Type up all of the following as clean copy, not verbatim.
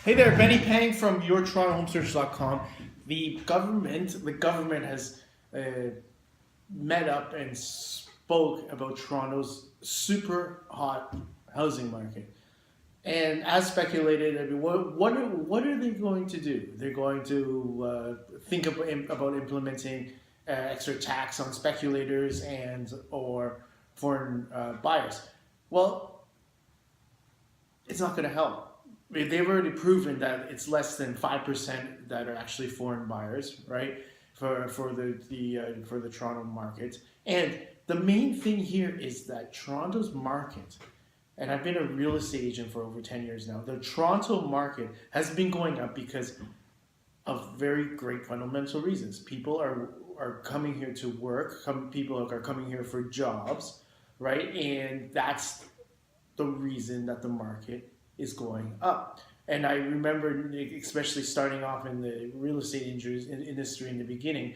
Hey there, Benny Pang from YourTorontoHomeSearch.com. The government has met up and spoke about Toronto's super hot housing market. And as speculated, I mean, what are they going to do? They're going to think about implementing extra tax on speculators and or foreign buyers. Well, it's not going to help. They've already proven that it's less than 5% that are actually foreign buyers, right? For the Toronto market. And the main thing here is that Toronto's market, and I've been a real estate agent for over 10 years now, the Toronto market has been going up because of very great fundamental reasons. People are coming here to work, people are coming here for jobs, right? And that's the reason that the market is going up. And I remember, especially starting off in the real estate industry in the beginning,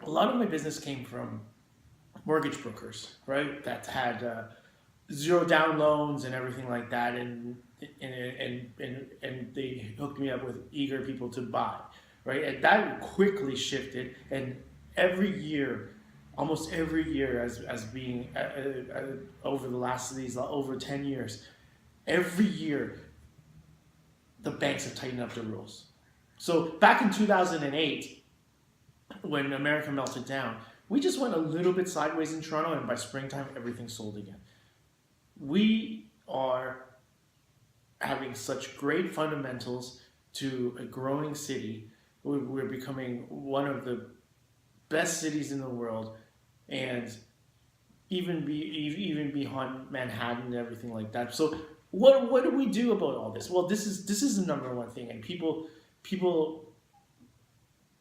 a lot of my business came from mortgage brokers, right? That had zero down loans and everything like that, and they hooked me up with eager people to buy, right? And that quickly shifted, and every year, almost every year, as being over the last over 10 years. Every year, the banks have tightened up the rules. So back in 2008, when America melted down, we just went a little bit sideways in Toronto, and by springtime, everything sold again. We are having such great fundamentals to a growing city. We're becoming one of the best cities in the world, and even beyond Manhattan and everything like that. So what do we do about all this? Well, this is the number one thing, and people.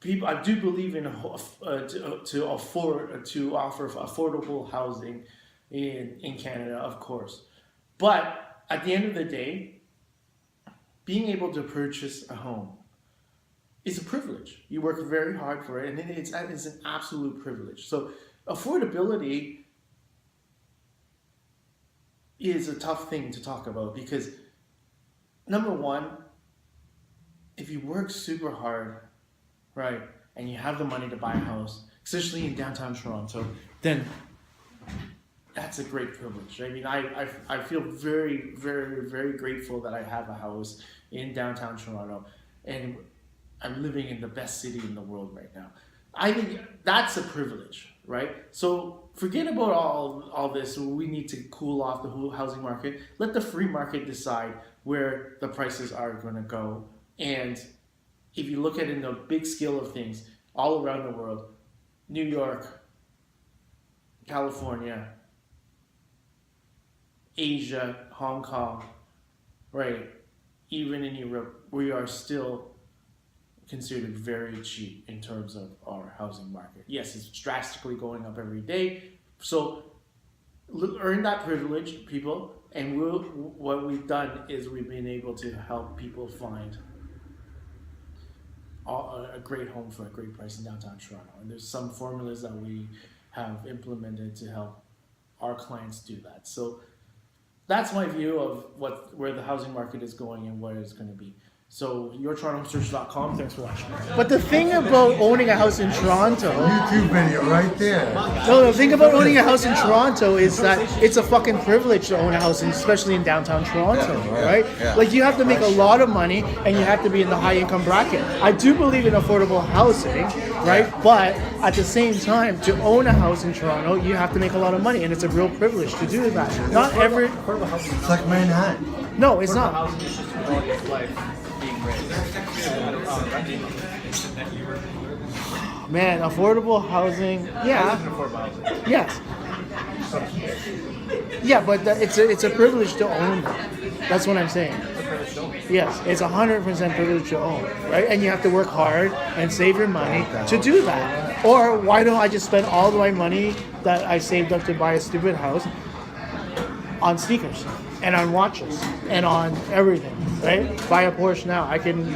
I do believe in to offer affordable housing in Canada, of course, but at the end of the day, being able to purchase a home is a privilege. You work very hard for it, and it's an absolute privilege. So affordability is a tough thing to talk about because, number one, if you work super hard, right, and you have the money to buy a house, especially in downtown Toronto, then that's a great privilege. I mean, I feel very, very, very grateful that I have a house in downtown Toronto, and I'm living in the best city in the world right now. I think that's a privilege, right? So forget about all this. We need to cool off the whole housing market. Let the free market decide where the prices are going to go. And if you look at it in the big scale of things, all around the world, New York, California, Asia, Hong Kong, right? Even in Europe, we are still considered very cheap in terms of our housing market. Yes, it's drastically going up every day. So earn that privilege, people. And what we've done is we've been able to help people find a great home for a great price in downtown Toronto. And there's some formulas that we have implemented to help our clients do that. So that's my view of where the housing market is going and what it's going to be. So, YourTorontoHomeSearch.com. Thanks for watching. But the thing about owning a house in Toronto, YouTube video right there. no, the thing about owning a house in Toronto is that it's a fucking privilege to own a house, especially in downtown Toronto, right? Yeah. Like you have to make a lot of money, and you have to be in the high income bracket. I do believe in affordable housing, right? But at the same time, to own a house in Toronto, you have to make a lot of money, and it's a real privilege to do that. Not every. It's like Manhattan. No, it's not. Housing is just quality of life being raised. Man, affordable housing. Yeah. Yes. Yeah, but it's a privilege to own that. That's what I'm saying. Yes, it's 100% privilege to own, right? And you have to work hard and save your money to do that. Or why don't I just spend all of my money that I saved up to buy a stupid house on sneakers and on watches and on everything, right? Buy a Porsche now. I can,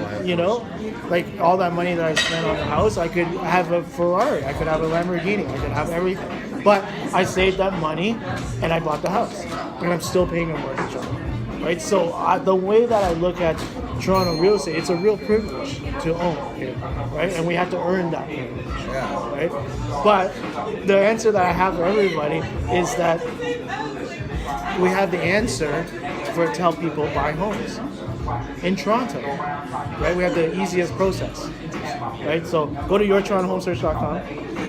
like all that money that I spent on the house, I could have a Ferrari, I could have a Lamborghini, I could have everything. But I saved that money and I bought the house, and I'm still paying a mortgage on it. right? So the way that I look at Toronto real estate, it's a real privilege to own here, right? And we have to earn that privilege, right? But the answer that I have for everybody is that we have the answer to help people buy homes in Toronto, right? We have the easiest process, right? So go to yourtorontohomesearch.com.